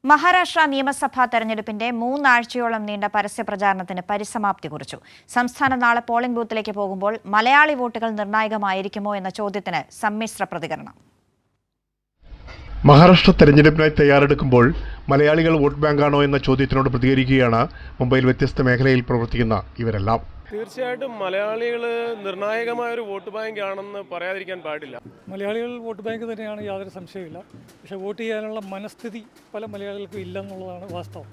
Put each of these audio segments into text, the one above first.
മഹാരാഷ്ട്ര നിയമസഭാ തെരഞ്ഞെടുപ്പിന്റെ 3 ആഴ്ചയോളം നീണ്ട പരസ്യ പ്രചാരണത്തിന് പരിസമാപ്തി കുറിച്ചു. സംസ്ഥാനം നാളെ പോളിംഗ് ബൂത്തിലേക്ക് പോകുമ്പോൾ മലയാളി വോട്ടുകൾ നിർണായകമായിരിക്കുമോ എന്ന ചോദ്യത്തിന് സമ്മിശ്ര പ്രതികരണം. മഹാരാഷ്ട്ര തെരഞ്ഞെടുപ്പിനായി തയ്യാറെടുക്കുമ്പോൾ മലയാളികൾ വോട്ട് ബാങ്കാണോ എന്ന ചോദ്യത്തിനോട് പ്രതികരിക്കുകയാണ് മുംബൈയിൽ വ്യത്യസ്ത മേഖലയിൽ പ്രവർത്തിക്കുന്ന ഇവരെല്ലാം. തീർച്ചയായിട്ടും മലയാളികൾ നിർണായകമായ ഒരു വോട്ട് ബാങ്ക് ആണെന്ന് പറയാതിരിക്കാൻ പാടില്ല. മലയാളികൾ വോട്ട് ബാങ്ക് തന്നെയാണ്, യാതൊരു സംശയമില്ല. പക്ഷേ വോട്ട് ചെയ്യാനുള്ള മനസ്ഥിതി പല മലയാളികൾക്കും ഇല്ലെന്നുള്ളതാണ് വാസ്തവം.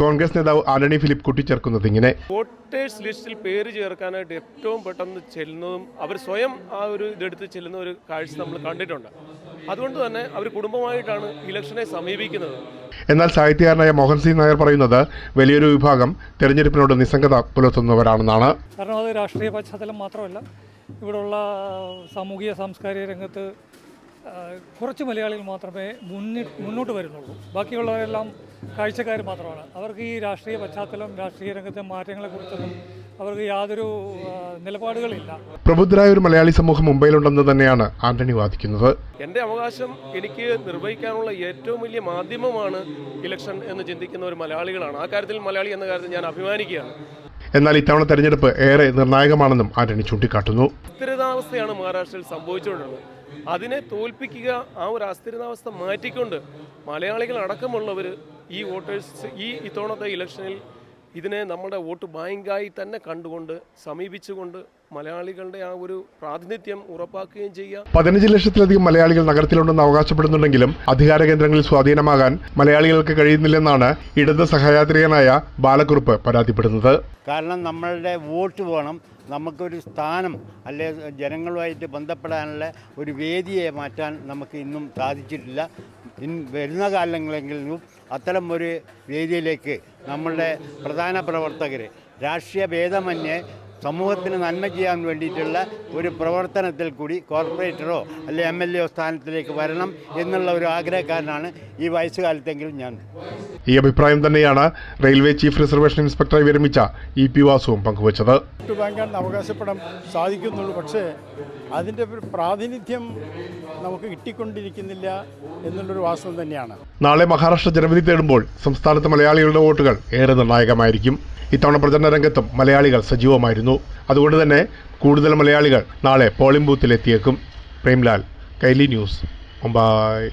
കോൺഗ്രസ് നേതാവ് ആന്റണി ഫിലിപ്പ് കൂട്ടിച്ചേർക്കുന്നത് ഇങ്ങനെ: വോട്ടേഴ്സ് ലിസ്റ്റിൽ പേര് ചേർക്കാനായിട്ട് ഏറ്റവും പെട്ടെന്ന് ചെല്ലുന്നതും അവർ സ്വയം ആ ഒരു ഇതെടുത്ത് ചെല്ലുന്ന ഒരു കാഴ്ച നമ്മൾ കണ്ടിട്ടുണ്ട്. അതുകൊണ്ട് തന്നെ അവർ കുടുംബമായിട്ടാണ് ഇലക്ഷനെ സമീപിക്കുന്നത്. എന്നാൽ സാഹിത്യകാരനായ മോഹൻ സി നായർ പറയുന്നത് വലിയൊരു വിഭാഗം തെരഞ്ഞെടുപ്പിനോട് നിസ്സംഗത പുലർത്തുന്നവരാണെന്നാണ്. കാരണം അത് രാഷ്ട്രീയ പശ്ചാത്തലം മാത്രമല്ല, ഇവിടെയുള്ള സാമൂഹിക സാംസ്കാരിക രംഗത്ത് കുറച്ച് മലയാളികൾ മാത്രമേ മുന്നോട്ട് വരുന്നുള്ളൂ. ബാക്കിയുള്ളവരെല്ലാം കാഴ്ചക്കാർ മാത്രമാണ്. അവർക്ക് ഈ രാഷ്ട്രീയ പശ്ചാത്തലം, രാഷ്ട്രീയ രംഗത്തെ മാറ്റങ്ങളെക്കുറിച്ചൊന്നും അവർക്ക് യാതൊരു നിലപാടുകളില്ല. പ്രബുദ്ധരായ ഒരു മലയാളി സമൂഹം മുംബൈയിലുണ്ടെന്ന് തന്നെയാണ് ആന്റണി വാദിക്കുന്നത്. എൻ്റെ അവകാശം എനിക്ക് നിർവഹിക്കാനുള്ള ഏറ്റവും വലിയ മാധ്യമമാണ് ഇലക്ഷൻ എന്ന് ചിന്തിക്കുന്ന ഒരു മലയാളികളാണ്. ആ കാര്യത്തിൽ മലയാളി എന്ന കാര്യത്തിൽ ഞാൻ അഭിമാനിക്കുകയാണ്. എന്നാൽ ഇത്തവണ തെരഞ്ഞെടുപ്പ് ഏറെ നിർണായകമാണെന്നും ആന്റണി ചൂണ്ടിക്കാട്ടുന്നു. അസ്ഥിരതാവസ്ഥയാണ് മഹാരാഷ്ട്രയിൽ സംഭവിച്ചുകൊണ്ടിരുന്നത്. അതിനെ തോൽപ്പിക്കുക, ആ ഒരു അസ്ഥിരതാവസ്ഥ മാറ്റിക്കൊണ്ട് മലയാളികൾ അടക്കമുള്ളവർ ഈ വോട്ടേഴ്സ് ഇത്തവണത്തെ ഇലക്ഷനിൽ ഇതിനെ നമ്മുടെ വോട്ട് ബാങ്കായി തന്നെ കണ്ടുകൊണ്ട് സമീപിച്ചുകൊണ്ട് മലയാളികളുടെ ആ ഒരു പ്രാതിനിധ്യം ഉറപ്പാക്കുകയും ചെയ്യുക. 15 ലക്ഷത്തിലധികം മലയാളികൾ നഗരത്തിലുണ്ടെന്ന് അവകാശപ്പെടുന്നുണ്ടെങ്കിലും അധികാര കേന്ദ്രങ്ങളിൽ സ്വാധീനമാകാൻ മലയാളികൾക്ക് കഴിയുന്നില്ലെന്നാണ് ഇടത് സഹയാത്രികനായ ബാലക്കുറുപ്പ് പരാതിപ്പെടുന്നത്. കാരണം നമ്മളുടെ വോട്ട് വേണം, നമുക്കൊരു സ്ഥാനം അല്ലെ ജനങ്ങളുമായിട്ട് ബന്ധപ്പെടാനുള്ള ഒരു വേദിയെ മാറ്റാൻ നമുക്ക് ഇന്നും സാധിച്ചിട്ടില്ല. വരുന്ന കാലങ്ങളെങ്കിലും അത്തരം ഒരു വേദിയിലേക്ക് നമ്മളുടെ പ്രധാന പ്രവർത്തകർ രാഷ്ട്രീയ ഭേദമന്യേ സമൂഹത്തിന് നന്മ ചെയ്യാൻ വേണ്ടിയിട്ടുള്ള ഒരു പ്രവർത്തനത്തിൽ കൂടി കോർപ്പറേറ്ററോ അല്ലെ MLA സ്ഥാനത്തിലേക്ക് വരണം എന്നുള്ള ഒരു ആഗ്രഹക്കാരനാണ് ഈ വയസ്സുകാലത്തെങ്കിലും ഞാൻ. ഈ അഭിപ്രായം തന്നെയാണ് റെയിൽവേ ചീഫ് റിസർവേഷൻ ഇൻസ്പെക്ടറായി വിരമിച്ച EP വാസുവും പങ്കുവച്ചത്. വോട്ട് ബാങ്കാണെന്ന് അവകാശപ്പെടാൻ സാധിക്കുന്നുള്ളൂ, പക്ഷേ അതിൻ്റെ പ്രാതിനിധ്യം നമുക്ക് കിട്ടിക്കൊണ്ടിരിക്കുന്നില്ല എന്നുള്ളൊരു വാസ്തവം തന്നെയാണ്. നാളെ മഹാരാഷ്ട്ര ജനവിധി തേടുമ്പോൾ സംസ്ഥാനത്ത് മലയാളികളുടെ വോട്ടുകൾ ഏറെ നിർണായകമായിരിക്കും. ഇത്തവണ പ്രചരണ രംഗത്തും മലയാളികൾ സജീവമായിരുന്നു. അതുകൊണ്ട് തന്നെ കൂടുതൽ മലയാളികൾ നാളെ പോളിംഗ് ബൂത്തിലെത്തിയേക്കും. പ്രേംലാൽ, കൈലി ന്യൂസ്, മുംബൈ.